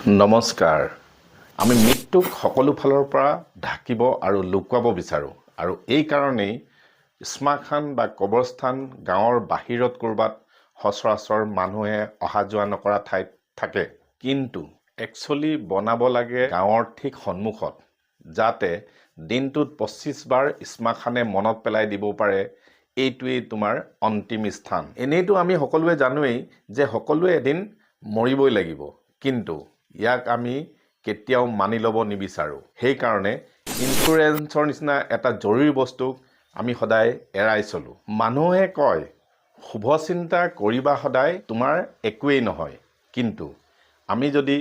নমস্কাৰ আমি মৃত্যুক সকলো ফালৰ পৰা ঢাকিব আৰু লুকুৱাব বিচাৰো আৰু এই কাৰণেই শ্মশান বা কবৰস্থান গাঁৱৰ বাহিৰত কৰবাত সচৰাচৰ মানুহে অহা যোৱা নকৰা ঠাইত থাকে কিন্তু একচুয়ালি বনাব লাগে গাঁৱৰ ঠিক সন্মুখত যাতে দিনটোত 25 বাৰ শ্মশানে মনত পেলাই দিব পাৰে এইটোৱেই তোমাৰ অন্তিম স্থান এনেইতো আমি সকলোৱে জানোৱেই যে সকলোৱে এদিন মৰিবই লাগিব কিন্তু ইয়াক আমি কেতিয়াও মানি ল'ব নিবিচাৰো সেই কাৰণে ইন্সুৰেন্সৰ নিচিনা এটা জৰুৰী বস্তুক আমি সদায় এৰাই চলো মানুহে কয় শুভ চিন্তা কৰিবা সদায় তোমাৰ একোৱেই নহয় কিন্তু আমি যদি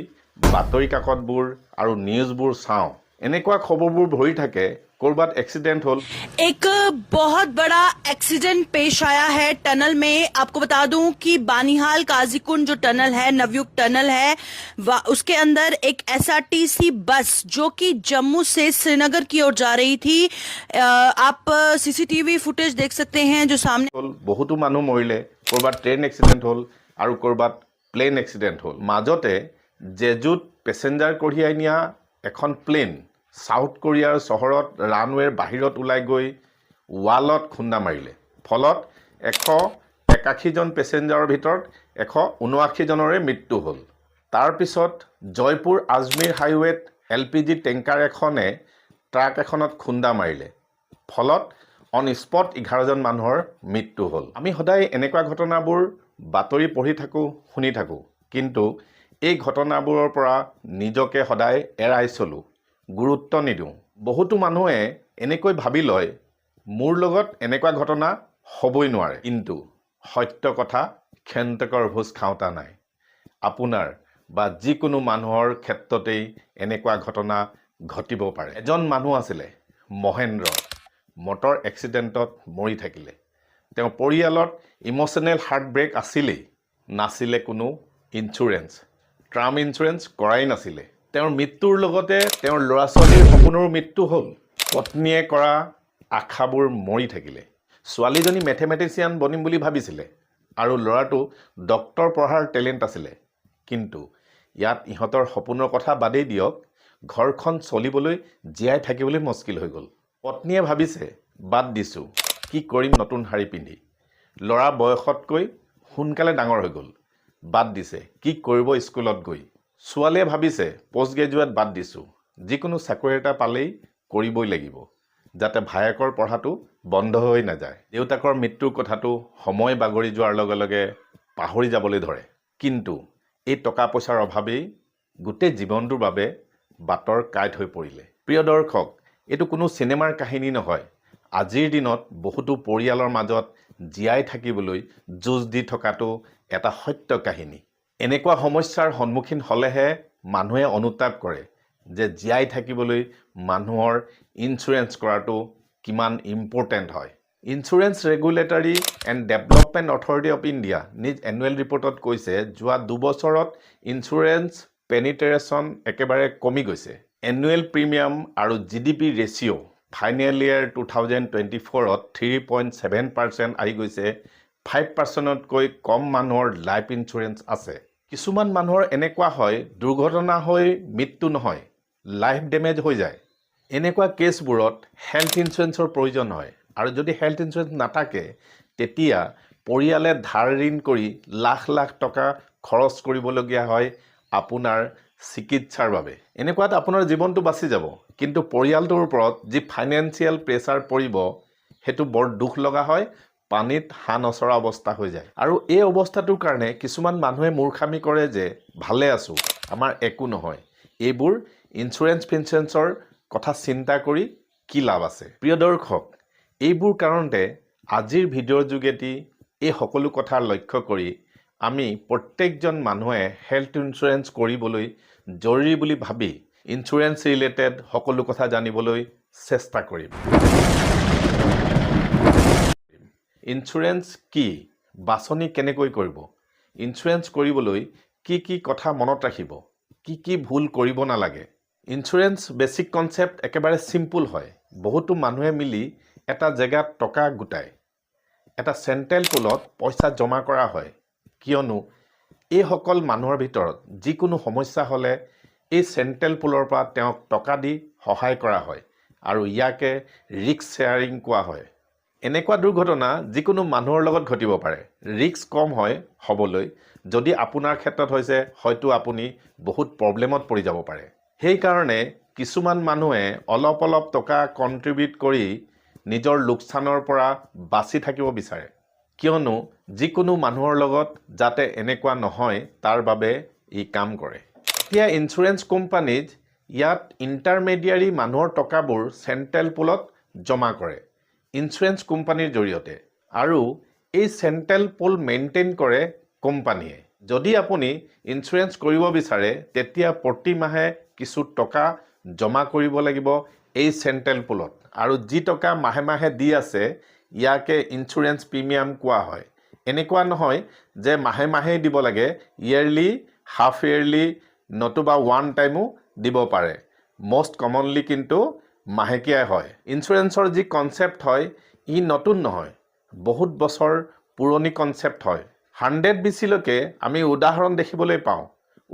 বাতৰি কাকতবোৰ আৰু নিউজবোৰ চাওঁ এনেকুৱা খবৰবোৰ ভৰি থাকে कोरबात एक्सीडेंट होल एक बहुत बड़ा एक्सीडेंट पेश आया है टनल में। आपको बता दूं कि बानिहाल काजीकुंड जो टनल है, नवयुग टनल है, उसके अंदर एक एसआरटीसी बस जो कि जम्मू से श्रीनगर की ओर जा रही थी। आप सीसीटीवी फुटेज देख सकते हैं जो सामने बहुतो मानु मरिले कोरबात ट्रेन एक्सीडेंट होल और कोरबात प्लेन एक्सीडेंट होल মাজতে जेजुत पैसेंजार कঢ়িয়াই নিয়া এখন প্লেন সাউথ কোৰিয়াৰ চহৰত ৰানৱেৰ বাহিৰত ওলাই গৈ ৱালত খুন্দা মাৰিলে ফলত 181 জন পেছেঞ্জাৰৰ ভিতৰত 179 জনৰে মৃত্যু হ'ল তাৰ পিছত জয়পুৰ আজমিৰ হাইৱেত এলপিজি টেংকাৰ এখনে ট্ৰাক এখনত খুন্দা মাৰিলে ফলত অন স্পট 11 জন মানুহৰ মৃত্যু হ'ল আমি সদায় এনেকুৱা ঘটনাবোৰ বাতৰি পঢ়ি থাকো শুনি থাকো কিন্তু এই ঘটনাবোৰৰ পৰা নিজকে সদায় এৰাই চলো গুৰুত্ব নিদিওঁ বহুতো মানুহে এনেকৈ ভাবি লয় মোৰ লগত এনেকুৱা ঘটনা হ'বই নোৱাৰে কিন্তু সত্য কথা ক্ষন্তকৰ ভোজ খাওঁতা নাই আপোনাৰ বা যিকোনো মানুহৰ ক্ষেত্ৰতেই এনেকুৱা ঘটনা ঘটিব পাৰে এজন মানুহ আছিলে মহেন্দ্ৰ মটৰ এক্সিডেন্টত মৰি থাকিলে তেওঁ পৰিয়ালত ইমোশনাল হাৰ্ট ব্ৰেক আছিলেই নাছিলে কোনো ইন্সুৰেন্স ট্ৰাম ইন্সুৰেন্স কৰাই নাছিলে তেওঁৰ মৃত্যুৰ লগতে তেওঁৰ ল'ৰা ছোৱালীৰ সপোনৰ মৃত্যু হ'ল পত্নীয়ে কৰা আশাবোৰ মৰি থাকিলে ছোৱালীজনী মেথমেটিচিয়ান বনিম বুলি ভাবিছিলে আৰু ল'ৰাটো ডক্টৰ পঢ়াৰ টেলেন্ট আছিলে কিন্তু ইয়াত ইহঁতৰ সপোনৰ কথা বাদেই দিয়ক ঘৰখন চলিবলৈ জীয়াই থাকিবলৈ মুস্কিল হৈ গ'ল পত্নীয়ে ভাবিছে বাদ দিছো কি কৰিম নতুন শাৰী পিন্ধি ল'ৰা বয়সতকৈ সোনকালে ডাঙৰ হৈ গ'ল বাদ দিছে কি কৰিব স্কুলত গৈ ছোৱালীয়ে ভাবিছে পোষ্ট গ্ৰেজুৱেট বাদ দিছো যিকোনো চাকৰি এটা পালেই কৰিবই লাগিব যাতে ভায়েকৰ পঢ়াটো বন্ধ হৈ নাযায় দেউতাকৰ মৃত্যুৰ কথাটো সময় বাগৰি যোৱাৰ লগে লগে পাহৰি যাবলৈ ধৰে কিন্তু এই টকা পইচাৰ অভাৱেই গোটেই জীৱনটোৰ বাবে বাটৰ কাইট হৈ পৰিলে প্ৰিয় দৰ্শক এইটো কোনো চিনেমাৰ কাহিনী নহয় আজিৰ দিনত বহুতো পৰিয়ালৰ মাজত জীয়াই থাকিবলৈ যুঁজ দি থকাটো এটা সত্য কাহিনী এনেকুৱা সমস্যাৰ সন্মুখীন হলেহে মানুহে অনুতাপ কৰে যে জীয়াই থাকিবলৈ মানুহৰ ইন্সুৰেন্স কৰাটো কিমান ইম্পৰ্টেন্ট হয় insurance regulatory and development authority of India নিজ এনুৱেল ৰিপৰ্টত কৈছে যোৱা 2 বছৰত ইন্সুৰেন্স পেনিট্ৰেশ্যন একেবাৰে কমি গৈছে এনুৱেল প্ৰিমিয়াম আৰু জিডিপি ৰেচিঅ' ফাইনেল ইয়াৰ 2024ত 3.7% আহি গৈছে 5%তকৈ কম মানুহৰ লাইফ ইন্সুৰেন্স আছে কিছুমান মানুহৰ এনেকুৱা হয় দুৰ্ঘটনা হৈ মৃত্যু নহয় লাইফ ডেমেজ হৈ যায় এনেকুৱা কেছবোৰত হেল্থ ইন্সুৰেন্সৰ প্ৰয়োজন হয় আৰু যদি হেল্থ ইন্সুৰেন্স নাথাকে তেতিয়া পৰিয়ালে ধাৰ ঋণ কৰি লাখ লাখ টকা খৰচ কৰিবলগীয়া হয় আপোনাৰ চিকিৎসাৰ বাবে এনেকুৱাত আপোনাৰ জীৱনটো বাচি যাব কিন্তু পৰিয়ালটোৰ ওপৰত যি ফাইনেন্সিয়েল প্ৰেছাৰ পৰিব হেতু বৰ দুখ লগা হয় পানীত হান অচৰা অৱস্থা হৈ যায় আৰু এই অৱস্থাটোৰ কাৰণে কিছুমান মানুহে মূৰ্খামি কৰে যে ভালে আছো আমাৰ একো নহয় এইবোৰ ইন্সুৰেন্সৰ কথা চিন্তা কৰি কি লাভ আছে প্ৰিয় দৰ্শক এইবোৰ কাৰণতে আজিৰ ভিডিঅ'ৰ যোগেদি এই সকলো কথা লক্ষ্য কৰি আমি প্ৰত্যেকজন মানুহে হেল্থ ইন্সুৰেন্স কৰিবলৈ জৰুৰী বুলি ভাবি ইন্সুৰেন্স ৰিলেটেড সকলো কথা জানিবলৈ চেষ্টা কৰিম ইন্সুৰেন্স কি বাছনি কেনেকৈ কৰিব ইন্সুৰেন্স কৰিবলৈ কি কথা মনত ৰাখিব কি ভুল কৰিব নালাগে ইন্সুৰেন্স বেসিক কনসেপ্ট একেবাৰে সিম্পল হয় বহুতো মানুহে মিলি এটা জেগাত টকা গুটায় এটা চেন্ট্ৰেল পুলত পইচা জমা কৰা হয় কিয়নো এইসকল মানুহৰ ভিতৰত যিকোনো সমস্যা হ'লে এই চেণ্ট্ৰেল পুলৰ পৰা তেওঁক টকা দি সহায় কৰা হয় আৰু ইয়াকে ৰিস্ক শ্বেয়াৰিং কোৱা হয়। এনেকুৱা দুৰ্ঘটনা যিকোনো মানুহৰ লগত ঘটিব পাৰে। ৰিস্ক কম হয় হ'বলৈ যদি আপোনাৰ ক্ষেত্ৰত হৈছে হয়তো আপুনি বহুত প্ৰব্লেমত পৰি যাব পাৰে। সেইকাৰণে কিছুমান মানুহে অলপ অলপ টকা কণ্ট্ৰিবিউট কৰি নিজৰ লোকচানৰ পৰা বাচি থাকিব বিচাৰে, কিয়নো যিকোনো মানুহৰ লগত যাতে এনেকুৱা নহয় তাৰ বাবে ই কাম কৰে। এতিয়া ইঞ্চুৰেঞ্চ কোম্পানীজ ইয়াত ইণ্টাৰমেডিয়াৰী মানুহৰ টকাবোৰ চেণ্ট্ৰেল পুলত জমা কৰে ইঞ্চুৰেঞ্চ কোম্পানীৰ জৰিয়তে, আৰু এই চেণ্ট্ৰেল পুল মেইনটেইন কৰে কোম্পানীয়ে। যদি আপুনি ইঞ্চুৰেঞ্চ কৰিব বিচাৰে তেতিয়া প্ৰতি মাহে কিছু টকা জমা কৰিব লাগিব এই চেণ্ট্ৰেল পুলত, আৰু যি টকা মাহে মাহে দি আছে ইয়াকে ইঞ্চুৰেঞ্চ প্ৰিমিয়াম কোৱা হয়। এনেকুৱা নহয় যে মাহে মাহেই দিব লাগে, ইয়েৰলি, হাফ ইয়েৰলি নতুবা ওৱান টাইমো দিব পাৰে। মষ্ট কমনলি কিন্তু মাহেকীয়াই হয়। ইঞ্চুৰেঞ্চৰ যি কনচেপ্ট হয় ই নতুন নহয়, বহুত বছৰ পুৰণি কনচেপ্ট হয়। 100 BC-লৈকে আমি উদাহৰণ দেখিবলৈ পাওঁ।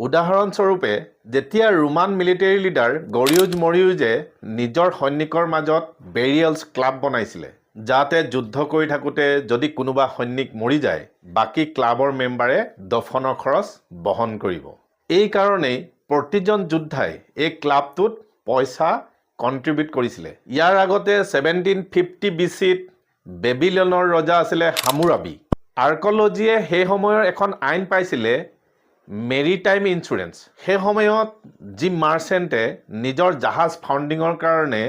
উদাহৰণস্বৰূপে যেতিয়া ৰোমান মিলিটেৰী লিডাৰ গৰিউজ মৰিউজে নিজৰ সৈনিকৰ মাজত বেৰিয়েলছ ক্লাব বনাইছিলে, যাতে যুদ্ধ কৰি থাকোঁতে যদি কোনোবা সৈনিক মৰি যায় বাকী ক্লাবৰ মেম্বাৰে দফনৰ খৰচ বহন কৰিব। এই কাৰণেই প্ৰতিজন যোদ্ধাই এই ক্লাবটোত পইচা কণ্ট্ৰিবিউট কৰিছিলে। ইয়াৰ আগতে 1750 BC-ত বেবিলনৰ ৰজা আছিলে হামুৰাবি। আৰ্কলজিয়ে সেই সময়ৰ এখন আইন পাইছিলে মেৰিটাইম ইঞ্চুৰেঞ্চ। সেই সময়ত যি মাৰ্চেণ্টে নিজৰ জাহাজ ফাউণ্ডিঙৰ কাৰণে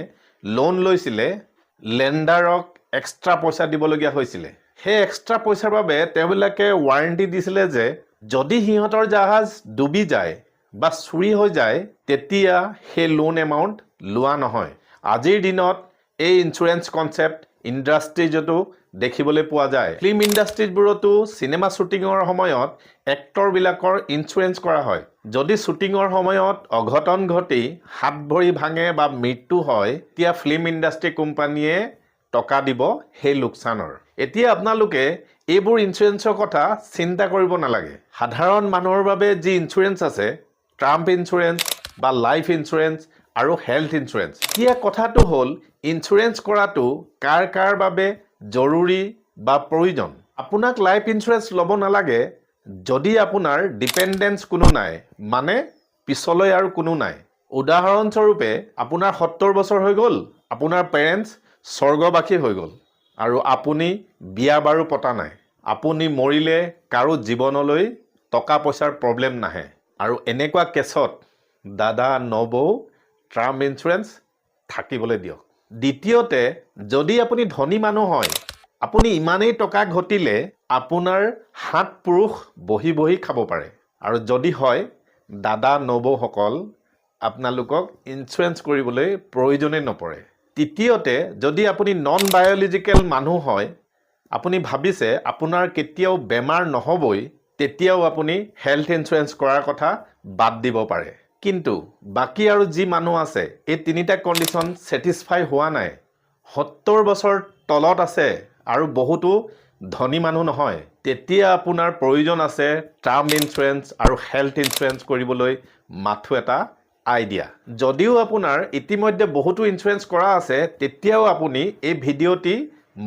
লোন লৈছিলে, লেণ্ডাৰক এক্সট্ৰা পইচা দিবলগীয়া হৈছিলে। সেই এক্সট্ৰা পইচাৰ বাবে তেওঁবিলাকে ৱাৰেণ্টি দিছিলে যে যদি সিহঁতৰ জাহাজ ডুবি যায় বা চুৰি হৈ যায় তেতিয়া সেই লোন এমাউণ্ট লোৱা নহয়। আজিৰ দিনত এই ইঞ্চুৰেঞ্চ কনচেপ্ট ইণ্ডাষ্ট্ৰিজতো দেখিবলৈ পোৱা যায়। ফিল্ম ইণ্ডাষ্ট্ৰিজবোৰতো চিনেমা শ্বুটিঙৰ সময়ত এক্টৰবিলাকৰ ইঞ্চুৰেঞ্চ কৰা হয়। যদি শ্বুটিঙৰ সময়ত অঘটন ঘটি হাত ভৰি ভাঙে বা মৃত্যু হয় তেতিয়া ফিল্ম ইণ্ডাষ্ট্ৰি কোম্পানীয়ে টকা দিব সেই লোকচানৰ। এতিয়া আপোনালোকে এইবোৰ ইঞ্চুৰেঞ্চৰ কথা চিন্তা কৰিব নালাগে। সাধাৰণ মানুহৰ বাবে যি ইঞ্চুৰেঞ্চ আছে, ট্ৰাম্প ইঞ্চুৰেঞ্চ বা লাইফ ইঞ্চুৰেঞ্চ আৰু হেল্থ ইঞ্চুৰেঞ্চ। এতিয়া কথাটো হ'ল ইঞ্চুৰেঞ্চ কৰাটো কাৰ কাৰ বাবে জৰুৰী বা প্ৰয়োজন। আপোনাক লাইফ ইঞ্চুৰেঞ্চ ল'ব নালাগে যদি আপোনাৰ ডিপেণ্ডেঞ্চ কোনো নাই, মানে পিছলৈ আৰু কোনো নাই। উদাহৰণস্বৰূপে আপোনাৰ 70 বছৰ হৈ গ'ল, আপোনাৰ পেৰেণ্টছ স্বৰ্গবাসী হৈ গ'ল আৰু আপুনি বিয়া বাৰু পতা নাই। আপুনি মৰিলে কাৰো জীৱনলৈ টকা পইচাৰ প্ৰব্লেম নাহে। আৰু এনেকুৱা কেছত দাদা নবৌ ট্ৰাম ইঞ্চুৰেঞ্চ থাকিবলৈ দিয়ক। দ্বিতীয়তে, যদি আপুনি ধনী মানুহ হয়, আপুনি ইমানেই টকা ঘটিলে আপোনাৰ 7 পুৰুষ বহি বহি খাব পাৰে। আৰু যদি হয় দাদা নবৌসকল, আপোনালোকক ইঞ্চুৰেঞ্চ কৰিবলৈ প্ৰয়োজনেই নপৰে। তৃতীয়তে, যদি আপুনি নন বায়'লজিকেল মানুহ হয়, আপুনি ভাবিছে আপোনাৰ কেতিয়াও বেমাৰ নহ'বই, তেতিয়াও আপুনি হেল্থ ইঞ্চুৰেঞ্চ কৰাৰ কথা বাদ দিব পাৰে। কিন্তু বাকী আৰু যি মানুহ আছে এই তিনিটা কণ্ডিশ্যন ছেটিছফাই হোৱা নাই, 70 বছৰ তলত আছে আৰু বহুতো ধনী মানুহ নহয়, তেতিয়া আপোনাৰ প্ৰয়োজন আছে টাৰ্ম ইঞ্চুৰেঞ্চ আৰু হেল্থ ইঞ্চুৰেঞ্চ কৰিবলৈ মাথো এটা আইডিয়া। যদিও আপোনাৰ ইতিমধ্যে বহুতো ইঞ্চুৰেঞ্চ কৰা আছে তেতিয়াও আপুনি এই ভিডিঅ'টি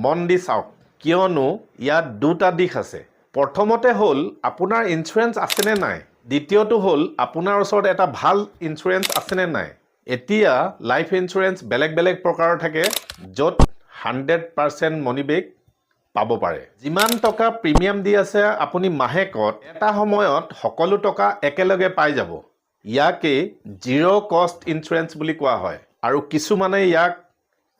মন দি চাওক, কিয়নো ইয়াত দুটা দিশ আছে। প্ৰথমতে হ'ল আপোনাৰ ইঞ্চুৰেঞ্চ আছেনে নাই, দ্বিতীয়টো হ'ল আপোনাৰ ওচৰত এটা ভাল ইঞ্চুৰেঞ্চ আছেনে নাই। এতিয়া লাইফ ইঞ্চুৰেঞ্চ বেলেগ বেলেগ প্ৰকাৰৰ থাকে য'ত 100% মানি বেক পাব পাৰে। যিমান টকা প্ৰিমিয়াম দি আছে আপুনি মাহেকত এটা সময়ত সকলো টকা একেলগে পাই যাব। ইয়াকে জিৰ' কষ্ট ইঞ্চুৰেঞ্চ বুলি কোৱা হয়, আৰু কিছুমানে ইয়াক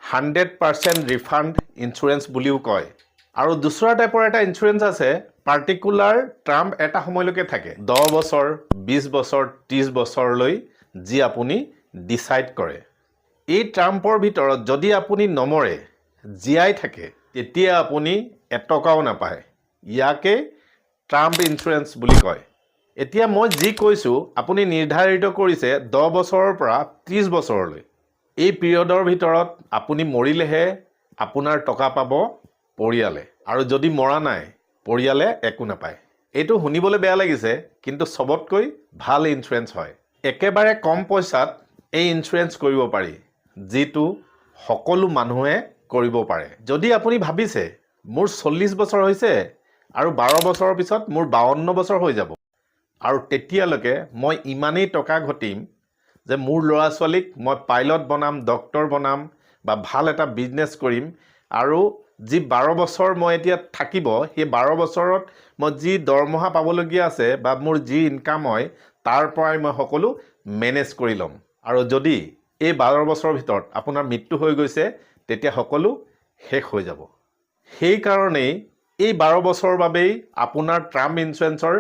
100% ৰিফাণ্ড ইঞ্চুৰেঞ্চ বুলিও কয়। আৰু দুসৰা টাইপৰ এটা ইঞ্চুৰেঞ্চ আছে, পাৰ্টিকুলাৰ টাৰ্ম এটা সময়লৈকে থাকে, 10 বছৰ 20 বছৰ 30 বছৰলৈ, যি আপুনি ডিচাইড কৰে। এই টাৰ্মৰ ভিতৰত যদি আপুনি নমৰে, জীয়াই থাকে, তেতিয়া আপুনি এটকাও নাপায়। ইয়াকে টাৰ্ম ইঞ্চুৰেঞ্চ বুলি কয়। এতিয়া মই যি কৈছোঁ আপুনি নিৰ্ধাৰিত কৰিছে 10 বছৰৰ পৰা 30 বছৰলৈ। এই পিৰিয়ডৰ ভিতৰত আপুনি মৰিলেহে আপোনাৰ টকা পাব পৰিয়ালে, আৰু যদি মৰা নাই পৰিয়ালে একো নাপায়। এইটো শুনিবলৈ বেয়া লাগিছে কিন্তু সবতকৈ ভাল ইঞ্চুৰেঞ্চ হয় একেবাৰে কম পইচাত এই ইঞ্চুৰেঞ্চ কৰিব পাৰি যিটো সকলো মানুহে কৰিব পাৰে যদি আপুনি ভাবিছে মোৰ 40 বছৰ হৈছে আৰু 12 বছৰৰ পিছত মোৰ 52 বছৰ হৈ যাব আৰু তেতিয়ালৈকে মই ইমানেই টকা ঘটিম যে মোৰ ল'ৰা ছোৱালীক মই পাইলট বনাম ডক্টৰ বনাম বা ভাল এটা বিজনেছ কৰিম আৰু যি 12 বছৰ মই এতিয়া থাকিব সেই 12 বছৰত মই যি দৰমহা পাবলগীয়া আছে বা মোৰ যি ইনকাম হয় তাৰ পৰাই মই সকলো মেনেজ কৰি ল'ম আৰু যদি এই 12 বছৰৰ ভিতৰত আপোনাৰ মৃত্যু হৈ গৈছে তেতিয়া সকলো শেষ হৈ যাব সেই কাৰণেই এই 12 বছৰৰ বাবেই আপোনাৰ টাৰ্ম ইঞ্চুৰেঞ্চৰ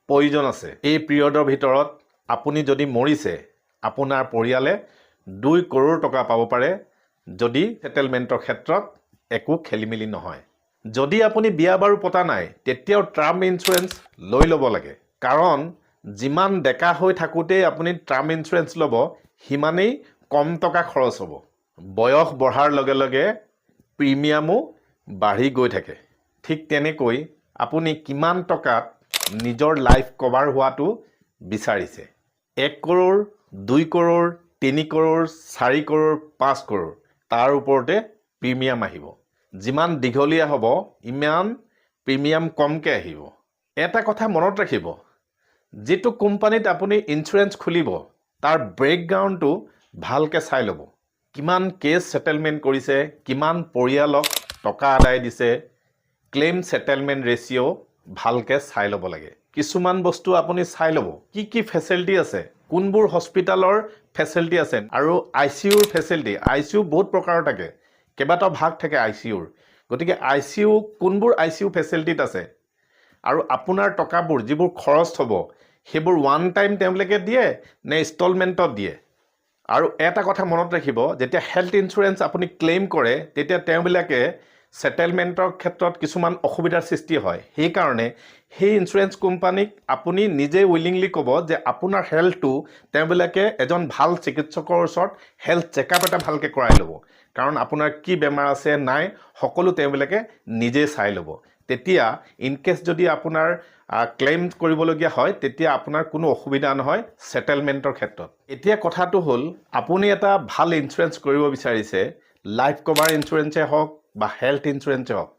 প্ৰয়োজন আছে এই পিৰিয়ডৰ ভিতৰত আপুনি যদি মৰিছে আপোনাৰ পৰিয়ালে 2 কৰোৰ টকা পাব পাৰে যদি সেটেলমেন্টৰ ক্ষেত্ৰত একো খেলিমেলি নহয় যদি আপুনি বিয়া বাৰু পতা নাই তেতিয়াও টাৰ্ম ইঞ্চুৰেঞ্চ লৈ ল'ব লাগে কাৰণ যিমান ডেকা হৈ থাকোঁতেই আপুনি টাৰ্ম ইঞ্চুৰেঞ্চ ল'ব সিমানেই কম টকা খৰচ হ'ব বয়স বঢ়াৰ লগে লগে প্ৰিমিয়ামো বাঢ়ি গৈ থাকে ঠিক তেনেকৈ আপুনি কিমান টকাত নিজৰ লাইফ কভাৰ হোৱাটো বিচাৰিছে 1 কৰোৰ 2 কৰোৰ 3 কৰোৰ 4 কৰোৰ 5 কৰোৰ তাৰ ওপৰতে প্ৰিমিয়াম আহিব যিমান দীঘলীয়া হ'ব ইমান প্ৰিমিয়াম কমকৈ আহিব এটা কথা মনত ৰাখিব যেটো কোম্পানীত আপুনি ইঞ্চুৰেঞ্চ খুলিব তাৰ ব্ৰেকগ্ৰাউণ্ডটো ভালকৈ চাই ল'ব কিমান কেছ সেটেলমেন্ট কৰিছে কিমান পৰিয়ালক টকা আদায় দিছে ক্লেইম সেটেলমেন্ট ৰেচিঅ ভালকৈ চাই ল'ব লাগে কিছুমান বস্তু আপুনি চাই ল'ব কি ফেচিলিটি আছে কোনবোৰ হস্পিটালৰ ফেচিলিটি আছে আৰু আইচিইউৰ ফেচিলিটি আইচিইউ বহুত প্ৰকাৰৰ থাকে কেইবাটাও ভাগ থাকে আইচিইউৰ গতিকে আইচিইউ কোনবোৰ আইচিইউ ফেচিলিটিত আছে আৰু আপোনাৰ টকাবোৰ যিবোৰ খৰচ হ'ব সেইবোৰ ওৱান টাইম তেওঁলোকে দিয়ে নে ইনষ্টলমেন্টত দিয়ে আৰু এটা কথা মনত ৰাখিব যেতিয়া হেল্থ ইঞ্চুৰেঞ্চ আপুনি ক্লেইম কৰে তেতিয়া তেওঁলোকে সেটেলমেন্টৰ ক্ষেত্ৰত কিছুমান অসুবিধাৰ সৃষ্টি হয় সেই কাৰণে সেই ইঞ্চুৰেঞ্চ কোম্পানীক আপুনি নিজে উইলিংলি ক'ব যে আপোনাৰ হেল্থটো তেওঁলোকে এজন ভাল চিকিৎসকৰ ওচৰত হেল্থ চেকআপ এটা ভালকৈ কৰাই ল'ব কাৰণ আপোনাৰ কি বেমাৰ আছে নাই সকলো তেওঁলোকে নিজে চাই ল'ব তেতিয়া ইন কেছ যদি আপোনাৰ ক্লেইম কৰিবলগীয়া হয় তেতিয়া আপোনাৰ কোনো অসুবিধা নহয় সেটেলমেন্টৰ ক্ষেত্ৰত এতিয়া কথাটো হ'ল আপুনি এটা ভাল ইঞ্চুৰেঞ্চ কৰিব বিচাৰিছে লাইফ কভাৰ ইঞ্চুৰেঞ্চে হওক বা হেল্থ ইঞ্চুৰেঞ্চে হওক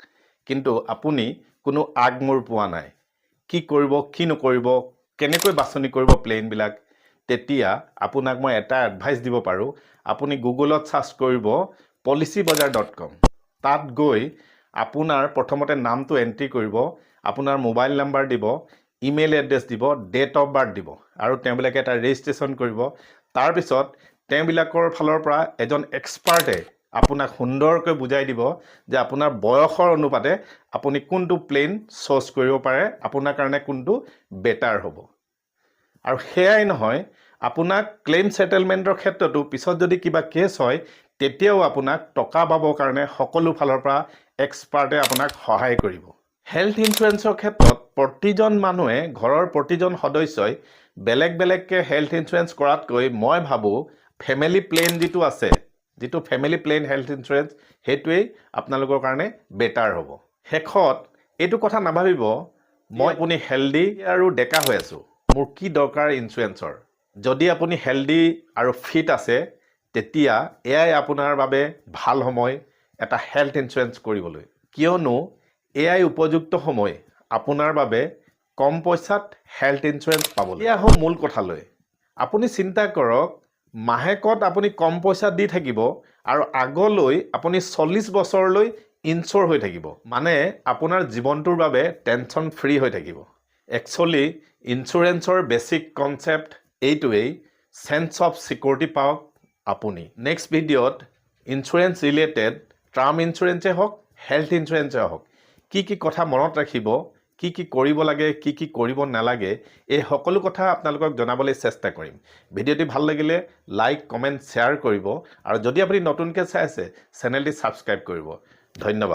কিন্তু আপুনি কোনো আগমূৰ পোৱা নাই কি কৰিব কি নকৰিব কেনেকৈ বাছনি কৰিব প্লেনবিলাক তেতিয়া আপোনাক মই এটা এডভাইচ দিব পাৰোঁ আপুনি গুগলত সাৰ্চ কৰিব policybazar.com তাত গৈ আপোনাৰ প্ৰথমতে নামটো এন্ট্ৰি কৰিব আপোনাৰ মোবাইল নাম্বাৰ দিব ইমেইল এড্ৰেছ দিব ডেট অফ বাৰ্থ দিব আৰু তেওঁলোকে এটা ৰেজিষ্ট্ৰেচন কৰিব তাৰ পিছত তেওঁলোকৰ ফালৰ পৰা এজন এক্সপাৰ্টে আপোনাক সুন্দৰকৈ বুজাই দিব যে আপোনাৰ বয়সৰ অনুপাতে আপুনি কোনটো প্লেন চুজ কৰিব পাৰে আপোনাৰ কাৰণে কোনটো বেটাৰ হ'ব আৰু হেয়াই নহয় আপোনাক ক্লেইম সেটেলমেন্টৰ ক্ষেত্ৰতো পিছত যদি কিবা কেছ হয় তেতিয়াও আপোনাক টকা পাবৰ কাৰণে সকলো ফালৰ পৰা এক্সপাৰ্টে আপোনাক সহায় কৰিব হেল্থ ইঞ্চুৰেঞ্চৰ ক্ষেত্ৰত প্ৰতিজন মানুহে ঘৰৰ প্ৰতিজন সদস্যই বেলেগ বেলেগকৈ হেল্থ ইঞ্চুৰেঞ্চ কৰাতকৈ মই ভাবোঁ ফেমিলি প্লেন যিটো আছে যেটো ফেমিলি প্লেন হেল্থ ইঞ্চুৰেঞ্চ হেতুৱেই আপোনালোকৰ কাৰণে বেটাৰ হ'ব শেষত এইটো কথা নাভাবিব মই আপুনি হেলদি আৰু ডেকা হৈ আছো মোৰ কি দৰকাৰ ইঞ্চুৰেঞ্চৰ যদি আপুনি হেলদি আৰু ফিট আছে তেতিয়া এয়াই আপোনাৰ বাবে ভাল সময় এটা হেল্থ ইঞ্চুৰেঞ্চ কৰিবলৈ কিয়নো এয়াই উপযুক্ত সময় আপোনাৰ বাবে কম পইচাত হেল্থ ইঞ্চুৰেঞ্চ পাবলৈ এয়া হ'ল মূল কথালৈ আপুনি চিন্তা কৰক মাহেকত আপুনি কম পইচা দি থাকিব আৰু আগলৈ আপুনি 40 বছৰলৈ ইনচুৰ হৈ থাকিব মানে আপোনাৰ জীৱনটোৰ বাবে টেনচন ফ্ৰী হৈ থাকিব একচুয়ালি ইঞ্চুৰেঞ্চৰ বেসিক কনসেপ্ট এইটোৱেই সেন্স অফ সিকিউৰিটি পাওক আপুনি নেক্সট ভিডিঅ'ত ইঞ্চুৰেঞ্চ ৰিলেটেড টাৰ্ম ইঞ্চুৰেঞ্চে হওক হেল্থ ইঞ্চুৰেঞ্চে হওক কি কথা মনত ৰাখিব কি কৰিব লাগে কি কৰিব নালাগে এই সকলো কথা আপোনালোকক জনাবলৈ চেষ্টা কৰিম ভিডিঅ'টি ভাল লাগিলে লাইক কমেন্ট শ্বেয়াৰ কৰিব আৰু যদি আপুনি নতুনকৈ চাই আছে চেনেলটি সাবস্ক্ৰাইব কৰিব ধন্যবাদ